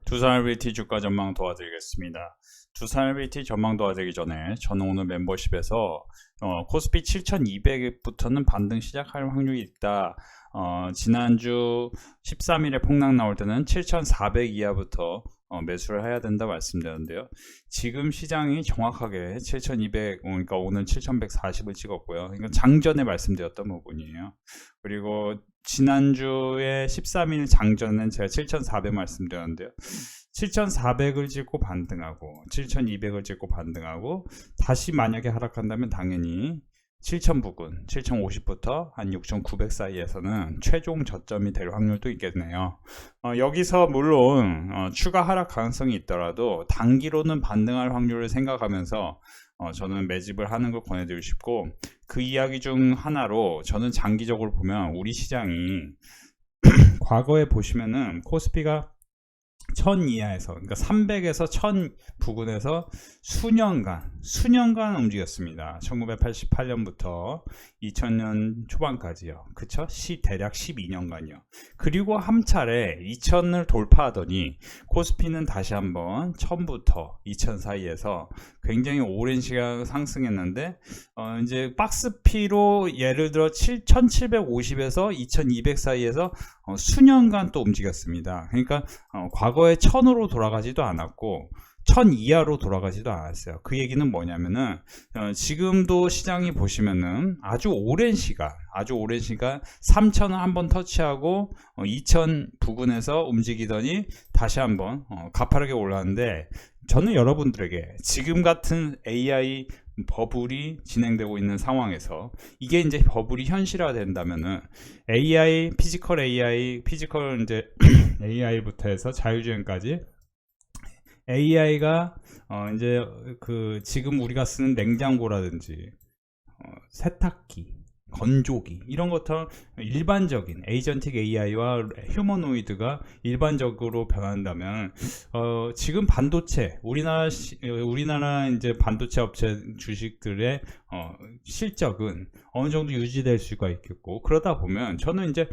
두산RBT 주가 전망 도와드리겠습니다. 두산RBT 전망 도와드리기 전에 저는 오늘 멤버십에서 코스피 7200부터는 반등 시작할 확률이 있다. 지난주 13일에 폭락 나올 때는 7400 이하부터 매수를 해야 된다 말씀드렸는데요. 지금 시장이 정확하게 7200, 그러니까 오늘 7140을 찍었고요. 이건 장전에 말씀드렸던 부분이에요. 그리고 지난주에 13일 장전은 제가 7400 말씀드렸는데요. 7400을 찍고 반등하고 7200을 찍고 반등하고 다시 만약에 하락한다면 당연히 7000 부근, 7050부터 한 6900 사이에서는 최종 저점이 될 확률도 있겠네요. 여기서 물론 추가 하락 가능성이 있더라도 단기로는 반등할 확률을 생각하면서 저는 매집을 하는 걸 권해드리고 싶고, 그 이야기 중 하나로 저는 장기적으로 보면 우리 시장이 과거에 보시면은 코스피가 1000 이하에서, 그러니까 300에서 1000 부근에서 수년간 움직였습니다. 1988년부터 2000년 초반까지요. 그쵸? 대략 12년간이요. 그리고 한 차례 2000을 돌파하더니 코스피는 다시 한번 1000부터 2000 사이에서 굉장히 오랜 시간 상승했는데, 이제 박스피로 예를 들어 1750에서 2200 사이에서 수년간 또 움직였습니다. 그러니까 과거에 1000으로 돌아가지도 않았고 1000 이하로 돌아가지도 않았어요. 그 얘기는 뭐냐면은 지금도 시장이 보시면은 아주 오랜 시간 3000을 한번 터치하고 2000 부근에서 움직이더니 다시 한번 가파르게 올랐는데, 저는 여러분들에게 지금 같은 AI 버블이 진행되고 있는 상황에서 이게 이제 버블이 현실화된다면은 피지컬 이제 AI부터 해서 자율주행까지 AI가 이제 지금 우리가 쓰는 냉장고라든지 세탁기, 건조기 이런 것처럼 일반적인 에이전틱 AI와 휴머노이드가 일반적으로 변한다면 지금 반도체 우리나라 이제 반도체 업체 주식들의 실적은 어느 정도 유지될 수가 있겠고, 그러다 보면 저는 이제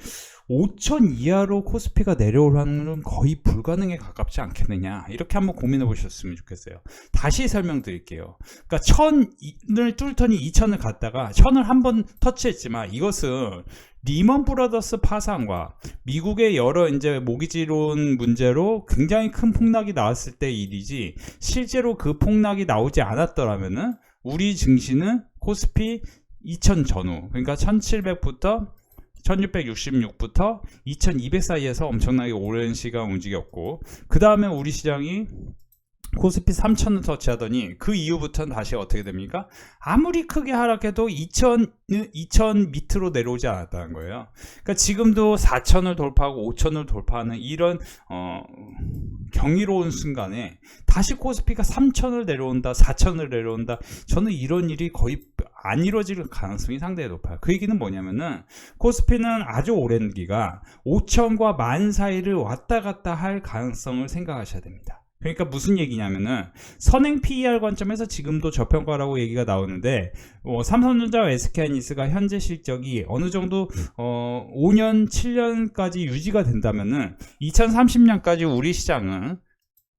5000 이하로 코스피가 내려올 확률은 거의 불가능에 가깝지 않겠느냐, 이렇게 한번 고민해 보셨으면 좋겠어요. 다시 설명드릴게요. 그러니까 1000을 뚫더니 2000을 갔다가 1000을 한번 터치했지만, 이것은 리먼 브라더스 파산과 미국의 여러 이제 모기지론 문제로 굉장히 큰 폭락이 나왔을 때 일이지, 실제로 그 폭락이 나오지 않았더라면은 우리 증시는 코스피 2000 전후, 그러니까 1700부터 1666부터 2200 사이에서 엄청나게 오랜 시간 움직였고, 그 다음에 우리 시장이 코스피 3000을 터치하더니 그 이후부터는 다시 어떻게 됩니까? 아무리 크게 하락해도 2000 밑으로 내려오지 않았다는 거예요. 그러니까 지금도 4000을 돌파하고 5000을 돌파하는 이런 경이로운 순간에 다시 코스피가 3000을 내려온다, 4000을 내려온다, 저는 이런 일이 거의 안 이루어질 가능성이 상당히 높아요. 그 얘기는 뭐냐면은 코스피는 아주 오랜 기간 5000과 10,000 사이를 왔다 갔다 할 가능성을 생각하셔야 됩니다. 그러니까 무슨 얘기냐면은 선행 PER 관점에서 지금도 저평가라고 얘기가 나오는데, 삼성전자와 SK하이닉스가 현재 실적이 어느 정도 5년 7년까지 유지가 된다면은 2030년까지 우리 시장은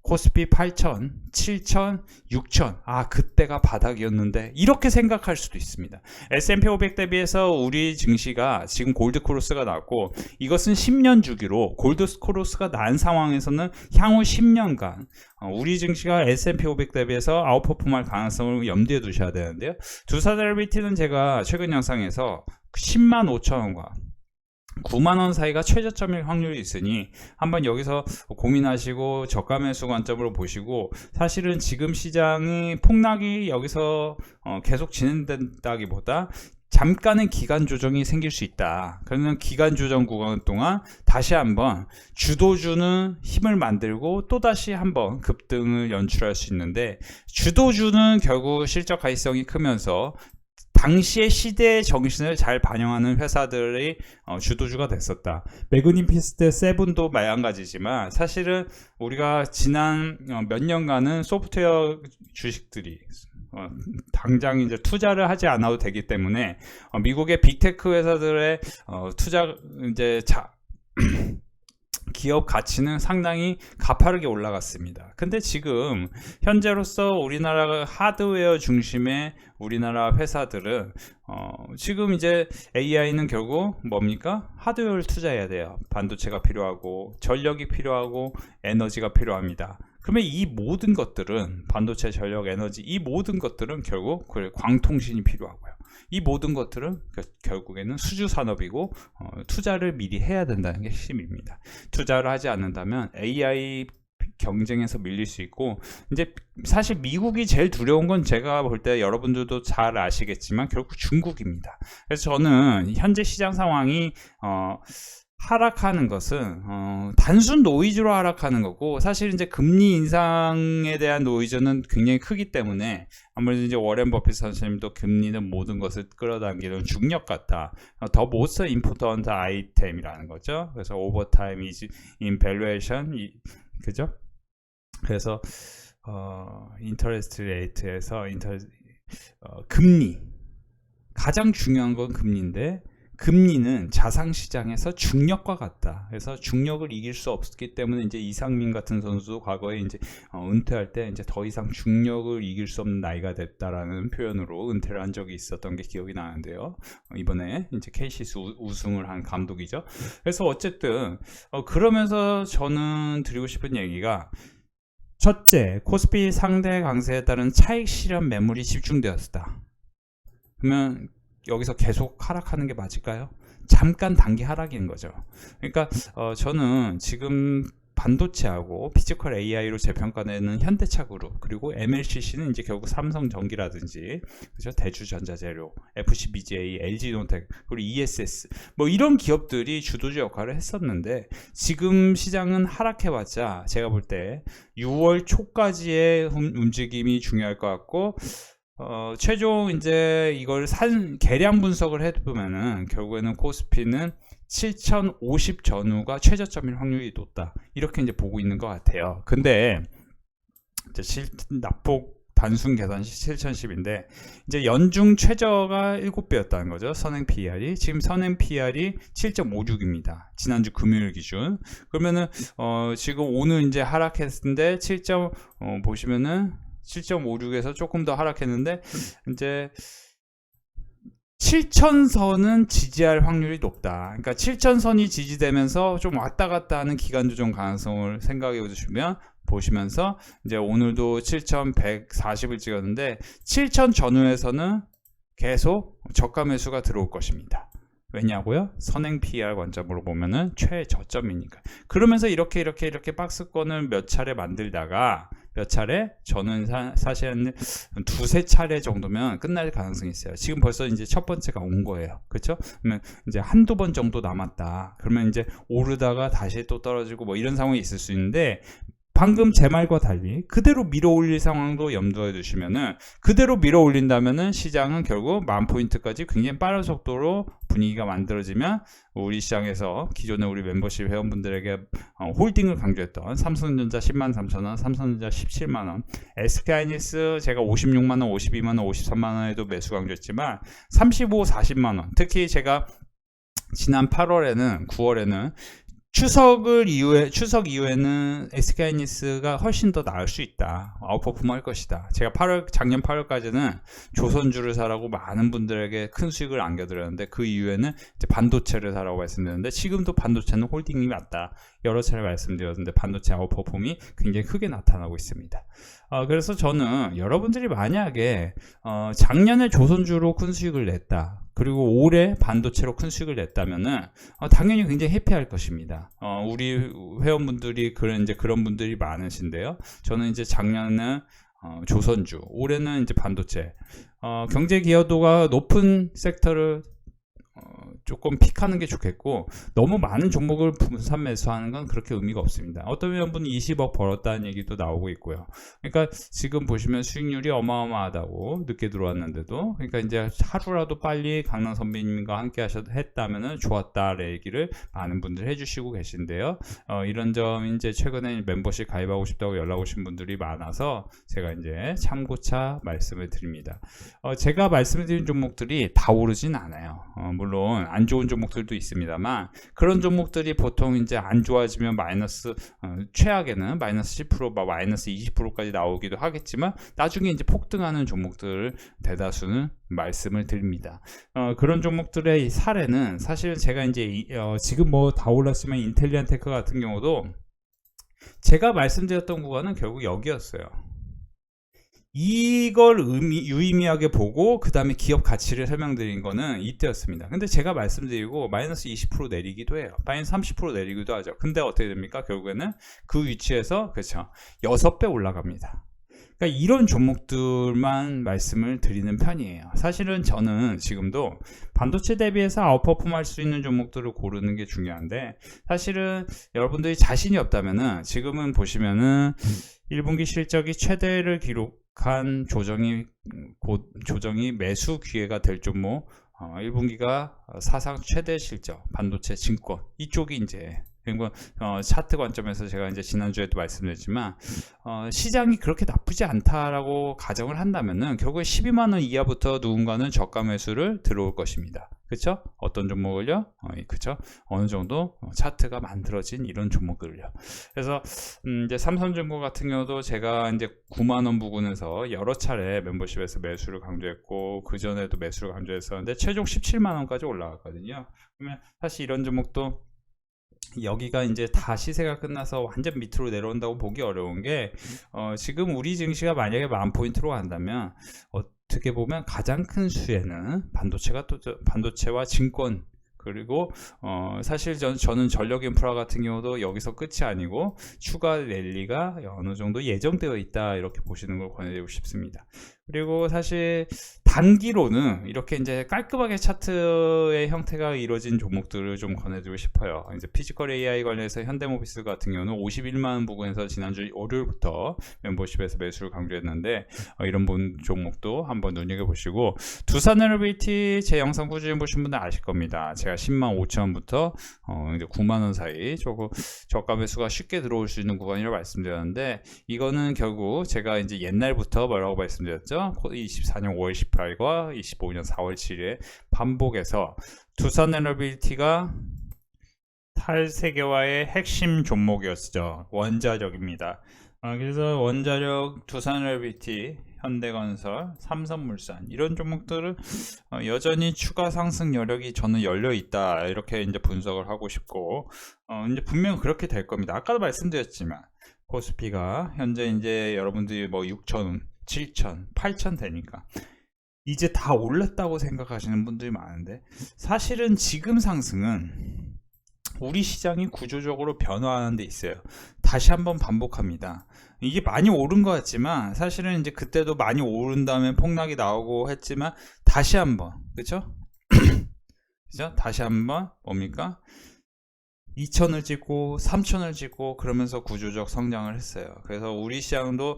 코스피 8,000, 7,000, 6,000, 그때가 바닥이었는데, 이렇게 생각할 수도 있습니다. S&P 500 대비해서 우리 증시가 지금 골드 크로스가 났고, 이것은 10년 주기로 골드 크로스가 난 상황에서는 향후 10년간 우리 증시가 S&P 500 대비해서 아웃퍼폼할 가능성을 염두에 두셔야 되는데요. 두산RBT는 제가 최근 영상에서 10만 5천원과 9만원 사이가 최저점일 확률이 있으니 한번 여기서 고민하시고 저가 매수 관점으로 보시고, 사실은 지금 시장이 폭락이 여기서 계속 진행된다기보다 잠깐의 기간 조정이 생길 수 있다. 그러면 기간 조정 구간 동안 다시 한번 주도주는 힘을 만들고 또다시 한번 급등을 연출할 수 있는데, 주도주는 결국 실적 가시성이 크면서 당시의 시대의 정신을 잘 반영하는 회사들이 주도주가 됐었다. 매그니피스트 세븐도 마찬가지지만, 사실은 우리가 지난 몇 년간은 소프트웨어 주식들이 당장 이제 투자를 하지 않아도 되기 때문에 미국의 빅테크 회사들의 투자 이제 기업 가치는 상당히 가파르게 올라갔습니다. 근데 지금 현재로서 우리나라 하드웨어 중심의 우리나라 회사들은 지금 이제 AI는 결국 뭡니까? 하드웨어를 투자해야 돼요. 반도체가 필요하고 전력이 필요하고 에너지가 필요합니다. 그러면 이 모든 것들은 반도체, 전력, 에너지 이 모든 것들은 결국 광통신이 필요하고요. 이 모든 것들은 결국에는 수주 산업이고 투자를 미리 해야 된다는 게 핵심입니다. 투자를 하지 않는다면 AI 경쟁에서 밀릴 수 있고, 이제 사실 미국이 제일 두려운 건 제가 볼 때 여러분들도 잘 아시겠지만 결국 중국입니다. 그래서 저는 현재 시장 상황이 하락하는 것은 단순 노이즈로 하락하는 거고, 사실 이제 금리 인상에 대한 노이즈는 굉장히 크기 때문에 아무래도 이제 워렌 버핏 선생님도 금리는 모든 것을 끌어당기는 중력 같다. 더 most important item이라는 거죠. 그래서 over time is in valuation, 그죠? 그래서 interest rate에서 금리, 가장 중요한 건 금리인데, 금리는 자산시장에서 중력과 같다. 그래서 중력을 이길 수 없기 때문에 이제 이상민 같은 선수도 과거에 이제 은퇴할 때 이제 더 이상 중력을 이길 수 없는 나이가 됐다라는 표현으로 은퇴를 한 적이 있었던 게 기억이 나는데요. 이번에 이제 KCS 우승을 한 감독이죠. 그래서 어쨌든 그러면서 저는 드리고 싶은 얘기가, 첫째, 코스피 상대 강세에 따른 차익 실현 매물이 집중되었다. 그러면 여기서 계속 하락하는 게 맞을까요? 잠깐 단기 하락인 거죠. 그러니까 저는 지금 반도체하고 피지컬 AI로 재평가되는 현대차 그룹, 그리고 MLCC는 이제 결국 삼성전기라든지, 그죠? 대주전자재료, FCBGA, LG노텍, 그리고 ESS, 뭐 이런 기업들이 주도주 역할을 했었는데, 지금 시장은 하락해봤자 제가 볼 때 6월 초까지의 움직임이 중요할 것 같고, 최종 이제 이걸 계량 분석을 해보면은 결국에는 코스피는 7050 전후가 최저점일 확률이 높다, 이렇게 이제 보고 있는 것 같아요. 근데 이제 낙폭 단순 계산시 7010인데 이제 연중 최저가 7배였다는 거죠. 선행 PER이. 지금 선행 PER이 7.56입니다. 지난주 금요일 기준. 그러면은 지금 오늘 이제 하락했는데 보시면은 7.56에서 조금 더 하락했는데, 이제 7천선은 지지할 확률이 높다. 그러니까 7천선이 지지되면서 좀 왔다 갔다 하는 기간 조정 가능성을 생각해 보시면서 이제 오늘도 7,140을 찍었는데 7천 전후에서는 계속 저가 매수가 들어올 것입니다. 왜냐고요? 선행 PER 관점으로 보면은 최저점이니까. 그러면서 이렇게 박스권을 몇 차례 만들다가 저는 사실 한 두세 차례 정도면 끝날 가능성이 있어요. 지금 벌써 이제 첫 번째가 온 거예요. 그렇죠? 그러면 이제 한두 번 정도 남았다. 그러면 이제 오르다가 다시 또 떨어지고 뭐 이런 상황이 있을 수 있는데, 방금 제 말과 달리 그대로 밀어 올릴 상황도 염두에 두시면은, 그대로 밀어 올린다면은 시장은 결국 10,000포인트까지 굉장히 빠른 속도로 분위기가 만들어지면, 우리 시장에서 기존에 우리 멤버십 회원분들에게 홀딩을 강조했던 삼성전자 103,000원, 삼성전자 17만원, SK하이닉스 제가 56만원, 52만원, 53만원에도 매수 강조했지만 35, 40만원, 특히 제가 지난 8월에는 9월에는 추석 이후에는 SK하이닉스가 훨씬 더 나을 수 있다. 아웃퍼폼 할 것이다. 제가 작년 8월까지는 조선주를 사라고 많은 분들에게 큰 수익을 안겨드렸는데, 그 이후에는 이제 반도체를 사라고 말씀드렸는데, 지금도 반도체는 홀딩이 맞다. 여러 차례 말씀드렸는데 반도체 아웃퍼폼이 굉장히 크게 나타나고 있습니다. 그래서 저는 여러분들이 만약에 작년에 조선주로 큰 수익을 냈다, 그리고 올해 반도체로 큰 수익을 냈다면은 당연히 굉장히 해피할 것입니다. 우리 회원분들이 그런 분들이 많으신데요. 저는 이제 작년에는 조선주, 올해는 이제 반도체, 경제 기여도가 높은 섹터를 조금 픽하는 게 좋겠고, 너무 많은 종목을 분산 매수하는 건 그렇게 의미가 없습니다. 어떤 회원분은 20억 벌었다는 얘기도 나오고 있고요. 그러니까 지금 보시면 수익률이 어마어마하다고, 늦게 들어왔는데도. 그러니까 이제 하루라도 빨리 강남 선배님과 함께 했다면은 좋았다라는 얘기를 많은 분들이 해주시고 계신데요. 이런 점 이제 최근에 멤버십 가입하고 싶다고 연락 오신 분들이 많아서 제가 이제 참고차 말씀을 드립니다. 제가 말씀드린 종목들이 다 오르진 않아요. 물론 안 좋은 종목들도 있습니다만 그런 종목들이 보통 이제 안 좋아지면 마이너스 최악에는 마이너스 10% 마이너스 20%까지 나오기도 하겠지만 나중에 이제 폭등하는 종목들을 대다수는 말씀을 드립니다. 그런 종목들의 사례는 사실 제가 이제 지금 뭐 다 올랐지만 인텔리안테크 같은 경우도 제가 말씀드렸던 구간은 결국 여기였어요. 이걸 유의미하게 보고 그 다음에 기업 가치를 설명드린 거는 이때였습니다. 근데 제가 말씀드리고 마이너스 20% 내리기도 해요. 마이너스 30% 내리기도 하죠. 근데 어떻게 됩니까? 결국에는 그 위치에서 그렇죠 6배 올라갑니다. 그러니까 이런 종목들만 말씀을 드리는 편이에요. 사실은 저는 지금도 반도체 대비해서 아웃퍼폼 할 수 있는 종목들을 고르는 게 중요한데 사실은 여러분들이 자신이 없다면은 지금은 보시면은 1분기 실적이 최대를 기록한 조정이 매수 기회가 될 종목 1분기가 사상 최대 실적 반도체 증권 이쪽이 이제 그리고 차트 관점에서 제가 이제 지난주에도 말씀드렸지만 시장이 그렇게 나쁘지 않다라고 가정을 한다면은 결국에 12만원 이하부터 누군가는 저가 매수를 들어올 것입니다. 그쵸? 어떤 종목을요? 그쵸? 어느 정도 차트가 만들어진 이런 종목들을요. 그래서 이제 삼성증권 같은 경우도 제가 이제 9만원 부근에서 여러 차례 멤버십에서 매수를 강조했고 그 전에도 매수를 강조했었는데 최종 17만원까지 올라갔거든요. 그러면 사실 이런 종목도 여기가 이제 다 시세가 끝나서 완전 밑으로 내려온다고 보기 어려운 게 지금 우리 증시가 만약에 10,000포인트로 간다면 어떻게 보면 가장 큰 수혜는 반도체와 증권 그리고 사실 저는 전력 인프라 같은 경우도 여기서 끝이 아니고 추가 랠리가 어느 정도 예정되어 있다 이렇게 보시는 걸 권해드리고 싶습니다. 그리고 사실 단기로는 이렇게 이제 깔끔하게 차트의 형태가 이루어진 종목들을 좀 권해드리고 싶어요. 이제 피지컬 AI 관련해서 현대모비스 같은 경우는 51만원 부근에서 지난주 월요일부터 멤버십에서 매수를 강조했는데 이런 종목도 한번 눈여겨보시고 두산에너비티 제 영상 꾸준히 보신 분들 아실 겁니다. 제가 105,000원부터 이제 9만원 사이 조금 저가 매수가 쉽게 들어올 수 있는 구간이라고 말씀드렸는데 이거는 결국 제가 이제 옛날부터 뭐라고 말씀드렸죠? 24년 5월 18일과 25년 4월 7일에 반복해서 두산에너빌티가 탈세계화의 핵심 종목이었죠. 원자력입니다. 그래서 원자력, 두산에너빌티, 현대건설, 삼성물산 이런 종목들은 여전히 추가 상승 여력이 저는 열려 있다 이렇게 이제 분석을 하고 싶고 이제 분명 그렇게 될 겁니다. 아까도 말씀드렸지만 코스피가 현재 이제 여러분들이 뭐 6,000, 7,000, 8,000 되니까 이제 다 올랐다고 생각하시는 분들이 많은데 사실은 지금 상승은 우리 시장이 구조적으로 변화하는 데 있어요. 다시 한번 반복합니다. 이게 많이 오른 것 같지만 사실은 이제 그때도 많이 오른 다음에 폭락이 나오고 했지만 다시 한번 그죠? 그죠? 다시 한번 뭡니까? 2,000을 찍고 3,000을 찍고 그러면서 구조적 성장을 했어요. 그래서 우리 시장도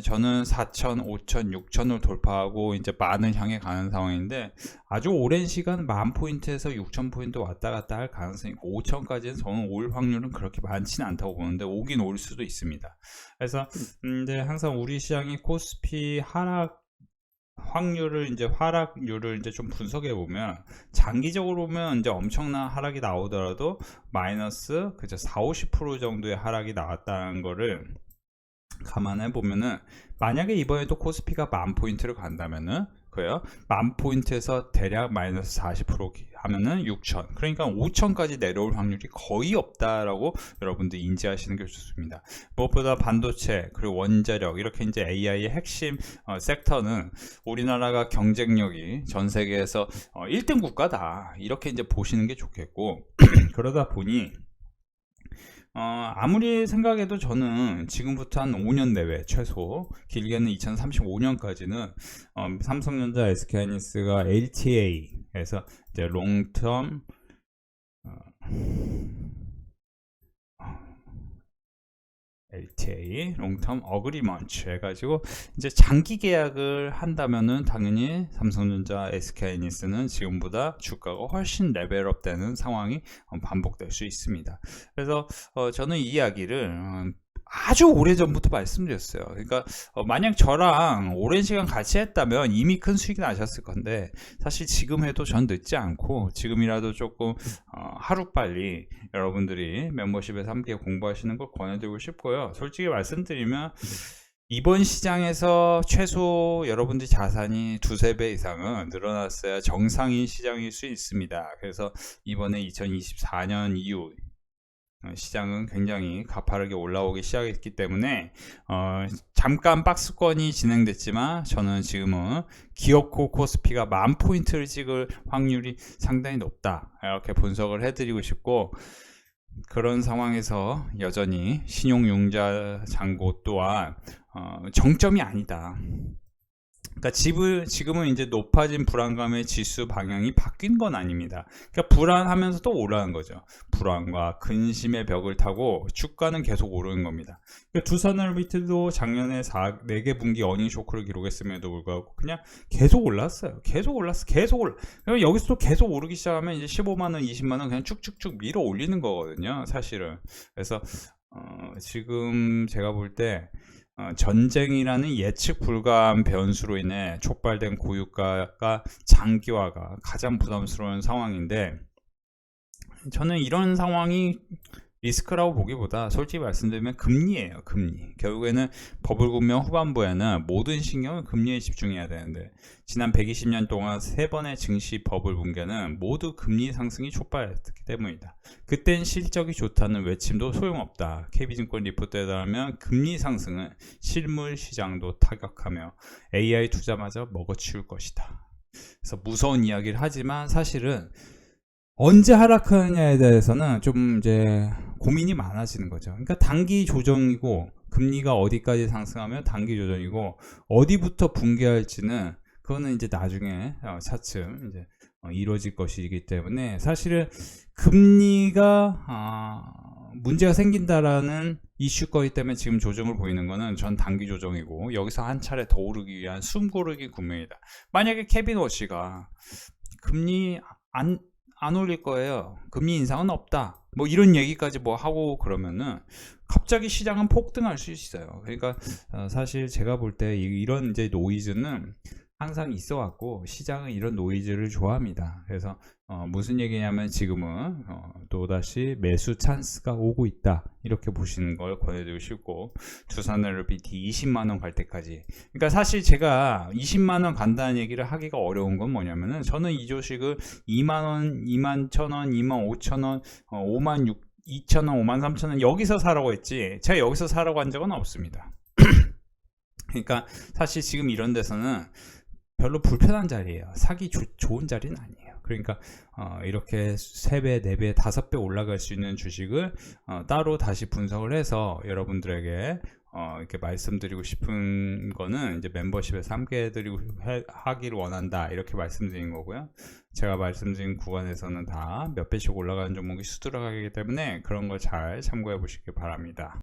저는 4,000, 5,000, 6,000을 돌파하고 이제 만을 향해 가는 상황인데 아주 오랜 시간 10,000포인트에서 6,000포인트 왔다 갔다 할 가능성이 있고 5,000까지는 저는 올 확률은 그렇게 많지는 않다고 보는데 오긴 올 수도 있습니다. 그래서 이제 항상 우리 시장이 코스피 하락률을 이제 좀 분석해 보면 장기적으로 보면 이제 엄청난 하락이 나오더라도 마이너스 그저 40-50% 정도의 하락이 나왔다는 거를 감안해 보면은 만약에 이번에도 코스피가 10,000포인트를 간다면은 그래요 10,000포인트에서 대략 마이너스 40% 하면은 6,000 그러니까 5,000까지 내려올 확률이 거의 없다라고 여러분들 인지하시는 게 좋습니다. 무엇보다 반도체 그리고 원자력 이렇게 이제 AI의 핵심 섹터는 우리나라가 경쟁력이 전 세계에서 1등 국가다 이렇게 이제 보시는 게 좋겠고 그러다 보니 아무리 생각해도 저는 지금부터 한 5년 내외 최소 길게는 2035년까지는 삼성전자, SK하이닉스가 LTA에서 이제 롱텀 LTA, 롱텀 어그리먼트 해가지고 이제 장기 계약을 한다면은 당연히 삼성전자, SK하이닉스는 지금보다 주가가 훨씬 레벨업 되는 상황이 반복될 수 있습니다. 그래서 저는 이 이야기를 아주 오래전부터 말씀드렸어요. 그러니까 만약 저랑 오랜 시간 같이 했다면 이미 큰 수익이 나셨을 건데, 사실 지금 해도 전 늦지 않고 지금이라도 조금 하루빨리 여러분들이 멤버십에서 함께 공부하시는 걸 권해드리고 싶고요. 솔직히 말씀드리면 이번 시장에서 최소 여러분들 자산이 두세 배 이상은 늘어났어야 정상인 시장일 수 있습니다. 그래서 이번에 2024년 이후 시장은 굉장히 가파르게 올라오기 시작했기 때문에 잠깐 박스권이 진행됐지만 저는 지금은 기어코 코스피가 10,000포인트를 찍을 확률이 상당히 높다, 이렇게 분석을 해드리고 싶고, 그런 상황에서 여전히 신용융자 잔고 또한 정점이 아니다. 그러니까 지금은 이제 높아진 불안감의 지수 방향이 바뀐 건 아닙니다. 그러니까 불안하면서도 오르는 거죠. 불안과 근심의 벽을 타고 주가는 계속 오르는 겁니다. 그러니까 두산얼비트도 작년에 4개 분기 어닝 쇼크를 기록했음에도 불구하고 그냥 계속 올랐어요. 계속 올랐어. 그럼 여기서 또 계속 오르기 시작하면 이제 15만원, 20만원 그냥 쭉쭉쭉 밀어 올리는 거거든요, 사실은. 그래서 지금 제가 볼 때 전쟁이라는 예측 불가한 변수로 인해 촉발된 고유가가 장기화가 가장 부담스러운 상황인데, 저는 이런 상황이 리스크라고 보기보다 솔직히 말씀드리면 금리예요. 금리. 결국에는 버블 국면 후반부에는 모든 신경을 금리에 집중해야 되는데, 지난 120년 동안 3번의 증시 버블 붕괴는 모두 금리 상승이 촉발했기 때문이다. 그땐 실적이 좋다는 외침도 소용없다. KB증권 리포트에 따르면 금리 상승은 실물 시장도 타격하며 AI 투자마저 먹어치울 것이다. 그래서 무서운 이야기를 하지만 사실은 언제 하락하느냐에 대해서는 좀 이제 고민이 많아지는 거죠. 그러니까 단기 조정이고, 금리가 어디까지 상승하면 단기 조정이고, 어디부터 붕괴할지는 그거는 이제 나중에 차츰 이제 이루어질 것이기 때문에, 사실은 금리가 문제가 생긴다라는 이슈거리 때문에 지금 조정을 보이는 거는 전 단기 조정이고, 여기서 한 차례 더 오르기 위한 숨고르기 국면이다. 만약에 케빈 워시가 금리 안 올릴 거예요, 금리 인상은 없다, 뭐 이런 얘기까지 뭐 하고 그러면은 갑자기 시장은 폭등할 수 있어요. 그러니까 사실 제가 볼 때 이런 이제 노이즈는 항상 있어 왔고, 시장은 이런 노이즈를 좋아합니다. 그래서 무슨 얘기냐면 지금은 또다시 매수 찬스가 오고 있다, 이렇게 보시는 걸 권해드리고 싶고, 두산얼비티 20만원 갈 때까지, 그러니까 사실 제가 20만원 간다는 얘기를 하기가 어려운 건 뭐냐면은, 저는 이 주식을 2만원, 21,000원, 25,000원, 56,2,000원, 53,000원 여기서 사라고 했지, 제가 여기서 사라고 한 적은 없습니다. 그러니까 사실 지금 이런 데서는 별로 불편한 자리예요. 사기 좋은 자리는 아니에요. 그러니까 이렇게 3배, 4배, 5배 올라갈 수 있는 주식을 따로 다시 분석을 해서 여러분들에게 이렇게 말씀드리고 싶은 거는, 이제 멤버십에서 함께 하기를 원한다, 이렇게 말씀드린 거고요. 제가 말씀드린 구간에서는 다 몇 배씩 올라가는 종목이 수두룩하기 때문에 그런 걸 잘 참고해 보시기 바랍니다.